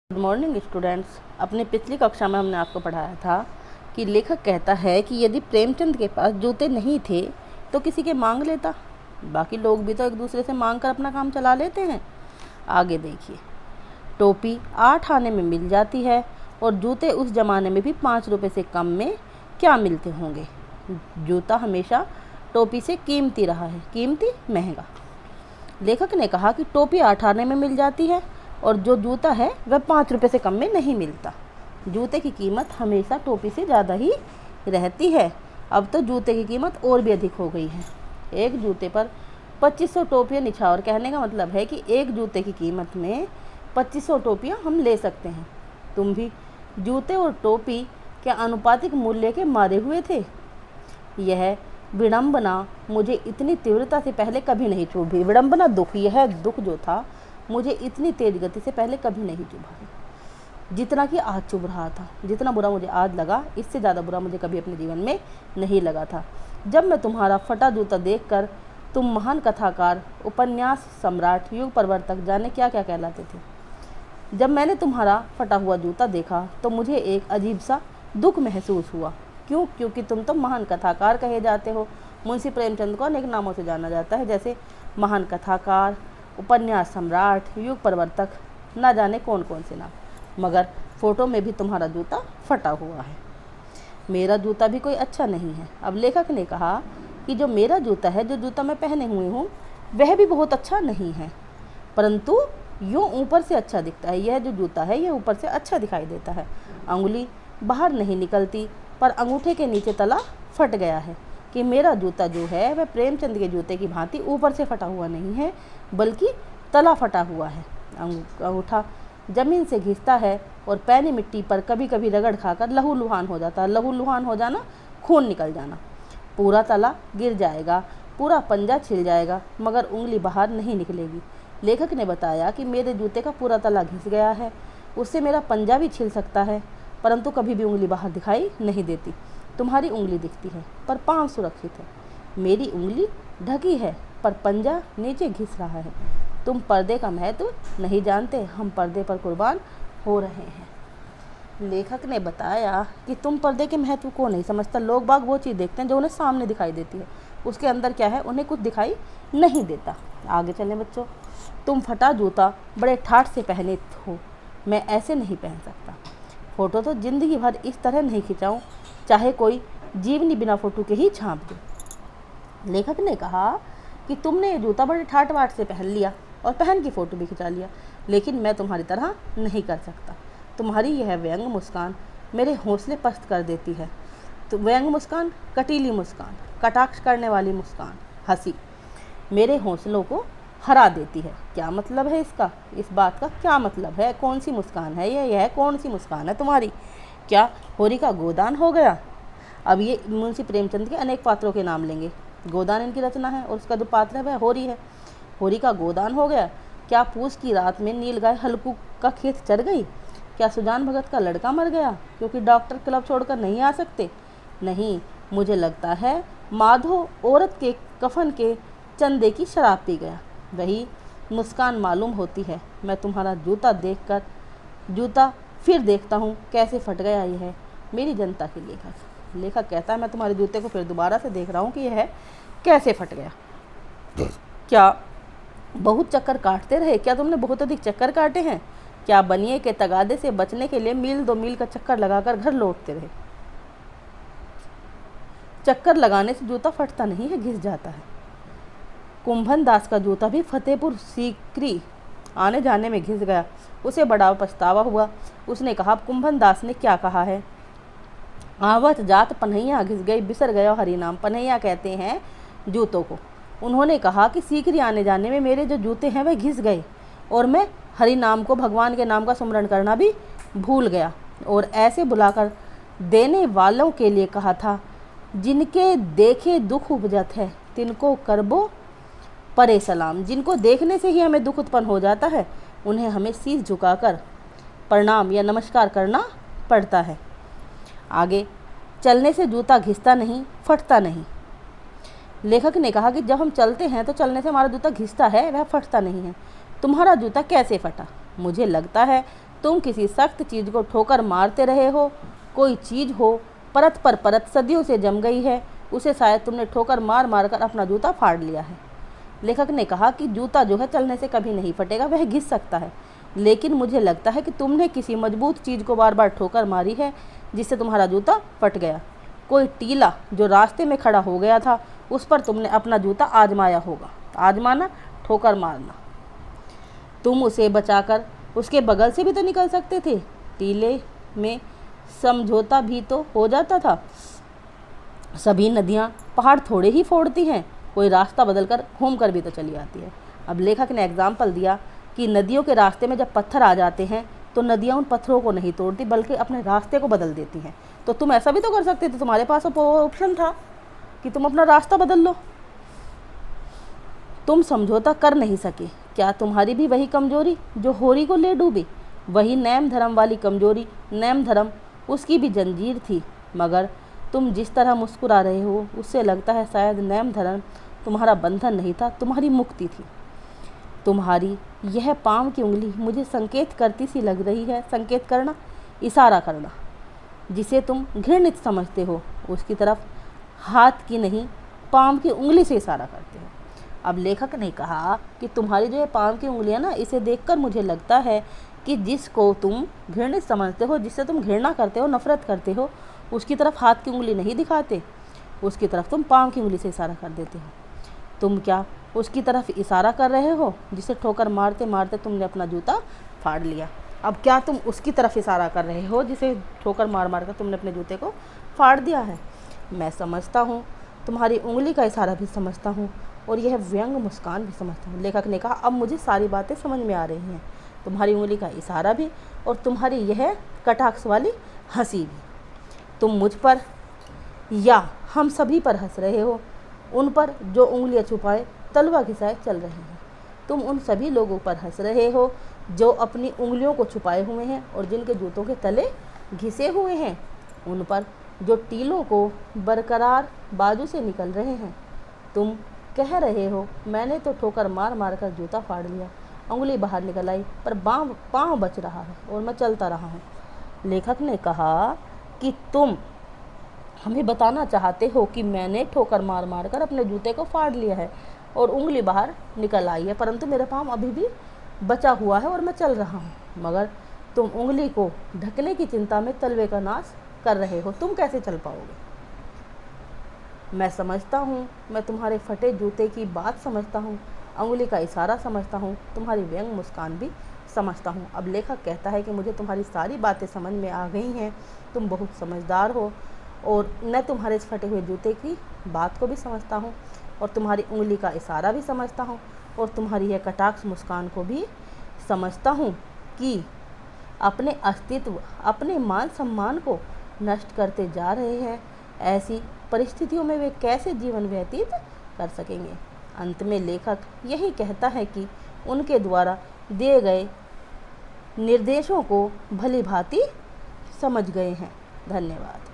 Good morning students. अपने पिछली कक्षा में हमने आपको पढ़ाया था कि लेखक कहता है कि यदि प्रेमचंद के पास जूते नहीं थे तो किसी के मांग लेता। बाकी लोग भी तो एक दूसरे से मांग कर अपना काम चला लेते हैं। आगे देखिए, टोपी 8 आने में मिल जाती है और जूते उस ज़माने में भी 5 रुपये से कम में क्या मिलते होंगे। जूता हमेशा टोपी से कीमती रहा है, कीमती महंगा। लेखक ने कहा कि टोपी 8 आने में मिल जाती है और जो जूता है वह 5 रुपये से कम में नहीं मिलता। जूते की कीमत हमेशा टोपी से ज़्यादा ही रहती है। अब तो जूते की कीमत और भी अधिक हो गई है। एक जूते पर 2500 टोपियाँ निछावर। कहने का मतलब है कि एक जूते की कीमत में 2500 टोपियाँ हम ले सकते हैं। तुम भी जूते और टोपी के आनुपातिक मूल्य के मारे हुए थे। यह विडंबना मुझे इतनी तीव्रता से पहले कभी नहीं चुभी। विडंबना दुख, यह दुख जो था मुझे इतनी तेज गति से पहले कभी नहीं चुभा जितना कि आज चुभ रहा था। जितना बुरा मुझे आज लगा, इससे ज़्यादा बुरा मुझे कभी अपने जीवन में नहीं लगा था। जब मैं तुम्हारा फटा जूता देखकर, तुम महान कथाकार, उपन्यास सम्राट, युग प्रवर्तक, जाने क्या क्या कहलाते थे, जब मैंने तुम्हारा फटा हुआ जूता देखा तो मुझे एक अजीब सा दुख महसूस हुआ। क्यों? क्योंकि तुम तो महान कथाकार कहे जाते हो। मुंशी प्रेमचंद को अनेक नामों से जाना जाता है, जैसे महान कथाकार, उपन्यास सम्राट, युग प्रवर्तक, ना जाने कौन कौन से नाम। मगर फ़ोटो में भी तुम्हारा जूता फटा हुआ है। मेरा जूता भी कोई अच्छा नहीं है। अब लेखक ने कहा कि जो मेरा जूता है, जो जूता मैं पहने हुए हूँ, वह भी बहुत अच्छा नहीं है, परंतु यूँ ऊपर से अच्छा दिखता है। यह जो जूता है यह ऊपर से अच्छा दिखाई देता है। अंगुली बाहर नहीं निकलती, पर अंगूठे के नीचे तला फट गया है कि मेरा जूता जो है वह प्रेमचंद के जूते की भांति ऊपर से फटा हुआ नहीं है, बल्कि तला फटा हुआ है। अंगूठा ज़मीन से घिसता है और पैनी मिट्टी पर कभी कभी रगड़ खाकर लहूलुहान हो जाता है। लहूलुहान हो जाना, खून निकल जाना। पूरा तला गिर जाएगा, पूरा पंजा छिल जाएगा, मगर उंगली बाहर नहीं निकलेगी। लेखक ने बताया कि मेरे जूते का पूरा तला घिस गया है, उससे मेरा पंजा भी छिल सकता है, परंतु कभी भी उंगली बाहर दिखाई नहीं देती। तुम्हारी उंगली दिखती है पर पाँव सुरक्षित है। मेरी उंगली ढकी है पर पंजा नीचे घिस रहा है। तुम पर्दे का महत्व नहीं जानते, हम पर्दे पर कुर्बान हो रहे हैं। लेखक ने बताया कि तुम पर्दे के महत्व को नहीं समझता। लोग बाग वो चीज़ देखते हैं जो उन्हें सामने दिखाई देती है, उसके अंदर क्या है उन्हें कुछ दिखाई नहीं देता। आगे चलें बच्चों। तुम फटा जूता बड़े ठाठ से पहने हो, मैं ऐसे नहीं पहन सकता। फ़ोटो तो ज़िंदगी भर इस तरह नहीं खिंचाऊँ, चाहे कोई जीवनी बिना फ़ोटो के ही छाप दे। लेखक ने कहा कि तुमने ये जूता बड़े ठाट बाट से पहन लिया और पहन की फ़ोटो भी खिंचा लिया, लेकिन मैं तुम्हारी तरह नहीं कर सकता। तुम्हारी यह व्यंग मुस्कान मेरे हौसले पस्त कर देती है। तो व्यंग मुस्कान, कटीली मुस्कान, कटाक्ष करने वाली मुस्कान, हंसी मेरे हौसलों को हरा देती है। क्या मतलब है इसका? इस बात का क्या मतलब है? कौन सी मुस्कान है यह कौन सी मुस्कान है तुम्हारी? क्या होरी का गोदान हो गया? अब ये मुंशी प्रेमचंद के अनेक पात्रों के नाम लेंगे। गोदान इनकी रचना है और उसका जो पात्र है वह होरी है। होरी का गोदान हो गया। क्या पूस की रात में नील गाय हल्कू का खेत चर गई? क्या सुजान भगत का लड़का मर गया क्योंकि डॉक्टर क्लब छोड़कर नहीं आ सकते? नहीं, मुझे लगता है माधो औरत के कफन के चंदे की शराब पी गया। वही मुस्कान मालूम होती है। मैं तुम्हारा जूता फिर देखता हूँ कैसे फट गया यह मेरी जनता के लेखक कहता है मैं तुम्हारे जूते को फिर दोबारा से देख रहा हूँ कि यह कैसे फट गया। क्या बहुत चक्कर काटते रहे? क्या तुमने बहुत अधिक चक्कर काटे हैं? क्या बनिए के तगादे से बचने के लिए मील 2 मील का चक्कर लगाकर घर लौटते रहे? चक्कर लगाने से जूता फटता नहीं है, घिस जाता है। कुंभन दास का जूता भी फतेहपुर सीकरी आने जाने में घिस गया। उसे बड़ा पछतावा हुआ। उसने कहा, कुंभन दास ने क्या कहा है? आवत जात पन्हैया घिस गई, बिसर गया हरि नाम। पन्हैया कहते हैं जूतों को। उन्होंने कहा कि सीकरी आने जाने में मेरे जो जूते हैं वह घिस गए और मैं हरि नाम को, भगवान के नाम का सुमरण करना भी भूल गया और ऐसे बुलाकर देने वालों के लिए कहा था, जिनके देखे दुख उपजत है तिनको करबो परे सलाम। जिनको देखने से ही हमें दुख उत्पन्न हो जाता है उन्हें हमें शीश झुकाकर प्रणाम या नमस्कार करना पड़ता है। आगे, चलने से जूता घिसता नहीं, फटता नहीं। लेखक ने कहा कि जब हम चलते हैं तो चलने से हमारा जूता घिसता है, वह फटता नहीं है। तुम्हारा जूता कैसे फटा? मुझे लगता है तुम किसी सख्त चीज़ को ठोकर मारते रहे हो। कोई चीज़ हो परत पर परत सदियों से जम गई है, उसे शायद तुमने ठोकर मार मार कर अपना जूता फाड़ लिया है। लेखक ने कहा कि जूता जो है चलने से कभी नहीं फटेगा, वह घिस सकता है, लेकिन मुझे लगता है कि तुमने किसी मजबूत चीज़ को बार बार ठोकर मारी है जिससे तुम्हारा जूता फट गया। कोई टीला जो रास्ते में खड़ा हो गया था, उस पर तुमने अपना जूता आजमाया होगा। आजमाना, ठोकर मारना। तुम उसे बचाकर उसके बगल से भी तो निकल सकते थे। टीले में समझौता भी तो हो जाता था। सभी नदियाँ पहाड़ थोड़े ही फोड़ती हैं, कोई रास्ता बदलकर घूम कर भी तो चली आती है। अब लेखक ने एग्जाम्पल दिया कि नदियों के रास्ते में जब पत्थर आ जाते हैं तो नदियाँ उन पत्थरों को नहीं तोड़ती बल्कि अपने रास्ते को बदल देती हैं। तो तुम ऐसा भी तो कर सकते थे, तुम्हारे पास ऑप्शन था कि तुम अपना रास्ता बदल लो। तुम समझौता कर नहीं सके। क्या तुम्हारी भी वही कमजोरी जो होरी को ले डूबी? वही नेम धर्म वाली कमजोरी। नेम धर्म उसकी भी जंजीर थी, मगर तुम जिस तरह मुस्कुरा रहे हो उससे लगता है शायद नेम धर्म तुम्हारा बंधन नहीं था, तुम्हारी मुक्ति थी। तुम्हारी यह पाँव की उंगली मुझे संकेत करती सी लग रही है। संकेत करना, इशारा करना। जिसे तुम घृणित समझते हो उसकी तरफ हाथ की नहीं पाँव की उंगली से इशारा करते हो। अब लेखक ने कहा कि तुम्हारी जो ये पाँव की उंगलियां ना, इसे देखकर मुझे लगता है कि जिसको तुम घृणित समझते हो, जिससे तुम घृणा करते हो, नफरत करते हो, उसकी तरफ हाथ की उंगली नहीं दिखाते, उसकी तरफ तुम पाँव की उंगली से इशारा कर देते हो। तुम क्या उसकी तरफ इशारा कर रहे हो जिसे ठोकर मारते मारते तुमने अपना जूता फाड़ लिया? अब क्या तुम उसकी तरफ इशारा कर रहे हो जिसे ठोकर मार मार कर तुमने अपने जूते को फाड़ दिया है? मैं समझता हूँ, तुम्हारी उंगली का इशारा भी समझता हूँ और यह व्यंग मुस्कान भी समझता हूँ। लेखक ने कहा अब मुझे सारी बातें समझ में आ रही हैं, तुम्हारी उंगली का इशारा भी और तुम्हारी यह कटाक्ष वाली हंसी भी। तुम मुझ पर या हम सभी पर हंस रहे हो, उन पर जो उंगलियां छुपाए तलवा घिसाए चल रहे हैं। तुम उन सभी लोगों पर हंस रहे हो जो अपनी उंगलियों को छुपाए हुए हैं और जिनके जूतों के तले घिसे हुए हैं, उन पर जो टीलों को बरकरार बाजू से निकल रहे हैं। तुम कह रहे हो मैंने तो ठोकर मार मार कर जूता फाड़ लिया, उंगली बाहर निकल आई पर पाँव बच रहा है और मैं चलता रहा हूँ। लेखक ने कहा कि तुम हमें बताना चाहते हो कि मैंने ठोकर मार मार कर अपने जूते को फाड़ लिया है और उंगली बाहर निकल आई है, परंतु मेरा पाँव अभी भी बचा हुआ है और मैं चल रहा हूँ। मगर तुम उंगली को ढकने की चिंता में तलवे का नाश कर रहे हो। तुम कैसे चल पाओगे? मैं समझता हूँ, मैं तुम्हारे फटे जूते की बात समझता हूँ, उंगली का इशारा समझता हूँ, तुम्हारी व्यंग मुस्कान भी समझता हूँ। अब लेखक कहता है कि मुझे तुम्हारी सारी बातें समझ में आ गई हैं, तुम बहुत समझदार हो और मैं तुम्हारे इस फटे हुए जूते की बात को भी समझता हूँ और तुम्हारी उंगली का इशारा भी समझता हूँ और तुम्हारी यह कटाक्ष मुस्कान को भी समझता हूँ कि अपने अस्तित्व, अपने मान सम्मान को नष्ट करते जा रहे हैं। ऐसी परिस्थितियों में वे कैसे जीवन व्यतीत कर सकेंगे? अंत में लेखक यही कहता है कि उनके द्वारा दिए गए निर्देशों को भली भांति समझ गए हैं। धन्यवाद।